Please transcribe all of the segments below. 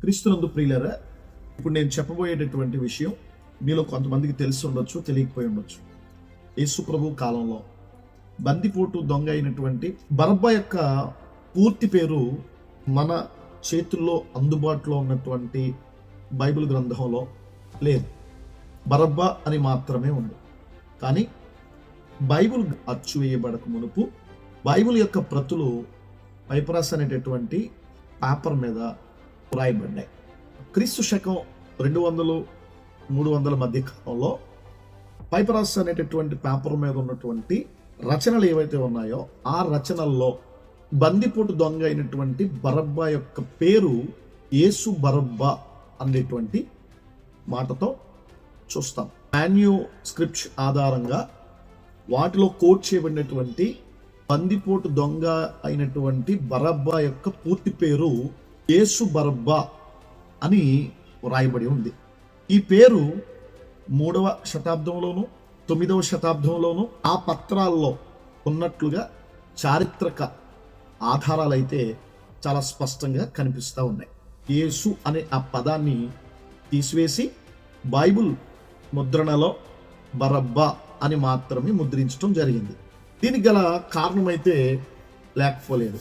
క్రీస్తునందు ప్రియులారా, ఇప్పుడు నేను చెప్పబోయేటటువంటి విషయం మీలో కొంతమందికి తెలిసి ఉండొచ్చు, తెలియకపోయి ఉండొచ్చు. యేసు ప్రభు కాలంలో బందిపోటు దొంగ అయినటువంటి బరబ్బా యొక్క పూర్తి పేరు మన చేతుల్లో అందుబాటులో ఉన్నటువంటి బైబిల్ గ్రంథంలో లేదు. బరబ్బా అని మాత్రమే ఉంది. కానీ బైబిల్ అచ్చు వేయబడక మునుపు బైబిల్ యొక్క ప్రతులు పైపరాస్ అనేటటువంటి పేపర్ మీద రాయబడ్డాయి. క్రీస్తు శకం 200-300 మధ్య కాలంలో పైపరాస్ అనేటటువంటి పేపర్ మీద ఉన్నటువంటి రచనలు ఏవైతే ఉన్నాయో ఆ రచనల్లో బందిపోటు దొంగ అయినటువంటి బరబ్బా యొక్క పేరు యేసు బరబ్బా అనేటువంటి మాటతో చూస్తాం. మాన్యూ స్క్రిప్ట్స్ ఆధారంగా వాటిలో కోట్ చేయబడినటువంటి బందిపోటు దొంగ అయినటువంటి బరబ్బా యొక్క పూర్తి పేరు యేసు బరబ్బా అని వ్రాయబడి ఉంది. ఈ పేరు 3వ శతాబ్దంలోను 9వ శతాబ్దంలోను ఆ పత్రాల్లో ఉన్నట్లుగా చారిత్రక ఆధారాలు అయితే చాలా స్పష్టంగా కనిపిస్తూ ఉన్నాయి. యేసు అనే ఆ పదాన్ని తీసివేసి బైబిల్ ముద్రణలో బరబ్బా అని మాత్రమే ముద్రించడం జరిగింది. దీనికి గల కారణమైతే లేకపోలేదు.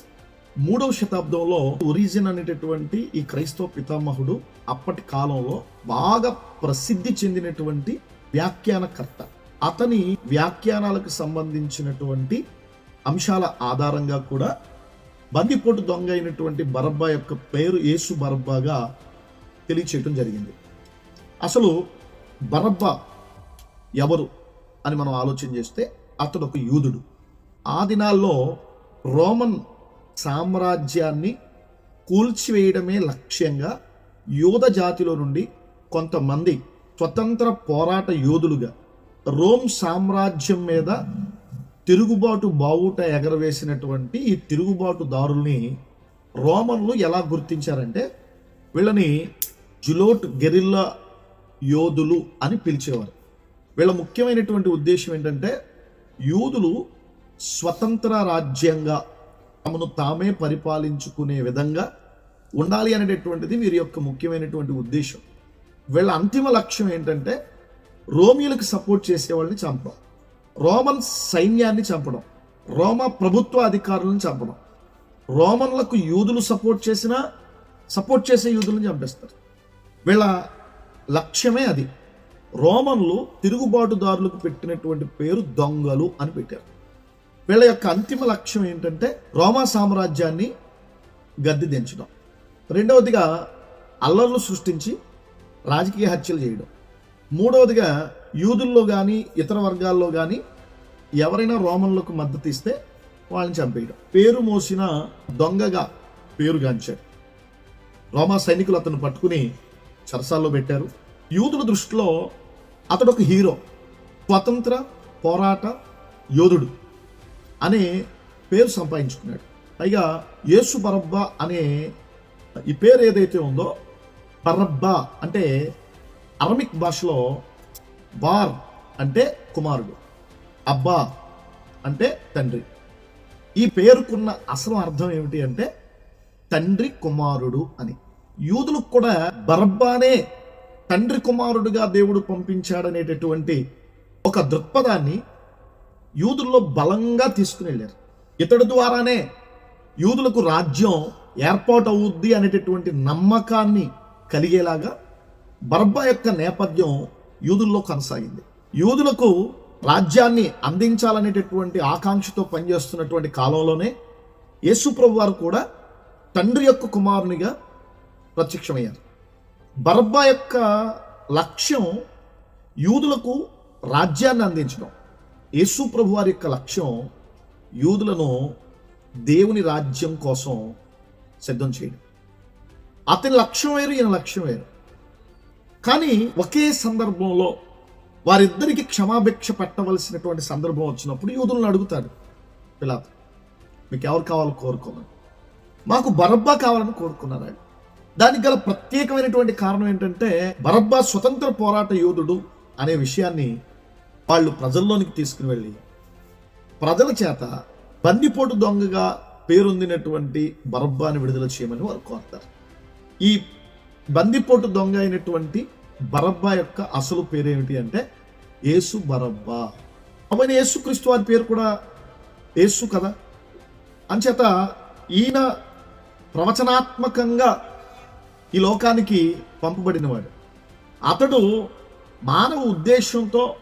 3వ శతాబ్దంలో ఒరిజిన్ అనేటటువంటి ఈ క్రైస్తవ పితామహుడు అప్పటి కాలంలో బాగా ప్రసిద్ధి చెందినటువంటి వ్యాఖ్యానకర్త. అతని వ్యాఖ్యానాలకు సంబంధించినటువంటి అంశాల ఆధారంగా కూడా బందిపోటు దొంగ అయినటువంటి బరబ్బా యొక్క పేరు యేసు బరబ్బాగా తెలియచేయటం జరిగింది. అసలు బరబ్బా ఎవరు అని మనం ఆలోచన చేస్తే అతడు ఒక యూదుడు. ఆ దినాల్లో రోమన్ సామ్రాజ్యాన్ని కూల్చివేయడమే లక్ష్యంగా యూద జాతిలో నుండి కొంతమంది స్వతంత్ర పోరాట యోధులుగా రోమ్ సామ్రాజ్యం మీద తిరుగుబాటు బావుట ఎగరవేసినటువంటి ఈ తిరుగుబాటుదారుల్ని రోమన్లు ఎలా గుర్తించారంటే వీళ్ళని జులోట్ గెరిల్లా యోధులు అని పిలిచేవారు. వీళ్ళ ముఖ్యమైనటువంటి ఉద్దేశం ఏంటంటే యూదులు స్వతంత్ర రాజ్యంగా తమను తామే పరిపాలించుకునే విధంగా ఉండాలి అనేటటువంటిది వీరి యొక్క ముఖ్యమైనటువంటి ఉద్దేశం. వీళ్ళ అంతిమ లక్ష్యం ఏంటంటే రోమియోలకు సపోర్ట్ చేసే వాళ్ళని చంపడం, రోమన్ సైన్యాన్ని చంపడం, రోమా ప్రభుత్వ అధికారులను చంపడం. రోమన్లకు యూదులు సపోర్ట్ చేసే యూదులను చంపేస్తారు. వీళ్ళ లక్ష్యమే అది. రోమన్లు తిరుగుబాటుదారులకు పెట్టినటువంటి పేరు దొంగలు అని పెట్టారు. వీళ్ళ యొక్క అంతిమ లక్ష్యం ఏంటంటే రోమా సామ్రాజ్యాన్ని గద్దె దించడం. రెండవదిగా అల్లర్లు సృష్టించి రాజకీయ హత్యలు చేయడం. మూడవదిగా యూదుల్లో కానీ ఇతర వర్గాల్లో కానీ ఎవరైనా రోమన్లకు మద్దతు ఇస్తే వాళ్ళని చంపేయడం. పేరు మోసిన దొంగగా పేరుగాంచాడు. రోమా సైనికులు అతను పట్టుకుని చెరసాల్లో పెట్టారు. యూదుల దృష్టిలో అతడు ఒక హీరో, స్వతంత్ర పోరాట యోధుడు అనే పేరు సంపాదించుకున్నాడు. పైగా యేసు బరబ్బా అనే ఈ పేరు ఏదైతే ఉందో, బరబ్బా అంటే అరమిక్ భాషలో బార్ అంటే కుమారుడు, అబ్బా అంటే తండ్రి. ఈ పేరుకున్న అసలు అర్థం ఏమిటి అంటే తండ్రి కుమారుడు అని. యూదులకు కూడా బరబ్బానే తండ్రి కుమారుడుగా దేవుడు పంపించాడనేటటువంటి ఒక దృక్పథాన్ని యూదుల్లో బలంగా తీసుకుని వెళ్ళారు. ఇతడి ద్వారానే యూదులకు రాజ్యం ఏర్పాటు అవుద్ది అనేటటువంటి నమ్మకాన్ని కలిగేలాగా బరబ్బా యొక్క నేపథ్యం యూదుల్లో కొనసాగింది. యూదులకు రాజ్యాన్ని అందించాలనేటటువంటి ఆకాంక్షతో పనిచేస్తున్నటువంటి కాలంలోనే యేసు ప్రభు వారు కూడా తండ్రి యొక్క కుమారునిగా ప్రత్యక్షమయ్యారు. బరబ్బా యొక్క లక్ష్యం యూదులకు రాజ్యాన్ని అందించడం. యేసు ప్రభు వారి యొక్క లక్ష్యం యూదులను దేవుని రాజ్యం కోసం సిద్ధం చేయడం. అతని లక్ష్యం వేరు, ఈయన లక్ష్యం వేరు. కానీ ఒకే సందర్భంలో వారిద్దరికి క్షమాభిక్ష పెట్టవలసినటువంటి సందర్భం వచ్చినప్పుడు యూదులను అడుగుతాడు పిలాతు, మీకు ఎవరు కావాలో కోరుకోమని. మాకు బరబ్బా కావాలని కోరుకున్నారు. దానికి గల ప్రత్యేకమైనటువంటి కారణం ఏంటంటే బరబ్బా స్వతంత్ర పోరాట యోధుడు అనే విషయాన్ని వాళ్ళు ప్రజల్లోనికి తీసుకుని వెళ్ళి ప్రజల చేత బందిపోటు దొంగగా పేరొందినటువంటి బరబ్బాని విడుదల చేయమని వారు కోరుతారు. ఈ బందిపోటు దొంగ అయినటువంటి బరబ్బా యొక్క అసలు పేరేమిటి అంటే యేసు బరబ్బా. అవన్నీ యేసుక్రీస్తు వారి పేరు కూడా యేసు కదా. అంచేత ఈయన ప్రవచనాత్మకంగా ఈ లోకానికి పంపబడినవాడు. అతడు మానవ ఉద్దేశంతో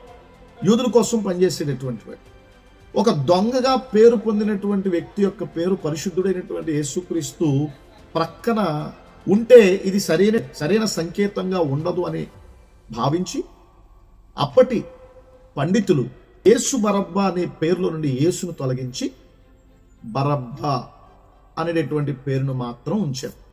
యూదుల కోసం పనిచేసేటటువంటి వాడు. ఒక దొంగగా పేరు పొందినటువంటి వ్యక్తి యొక్క పేరు పరిశుద్ధుడైనటువంటి యేసుక్రీస్తు ప్రక్కన ఉంటే ఇది సరైన సంకేతంగా ఉండదు అని భావించి అప్పటి పండితులు యేసు బరబ్బా అనే పేరులో నుండి యేసును తొలగించి బరబ్బా అనేటటువంటి పేరును మాత్రం ఉంచారు.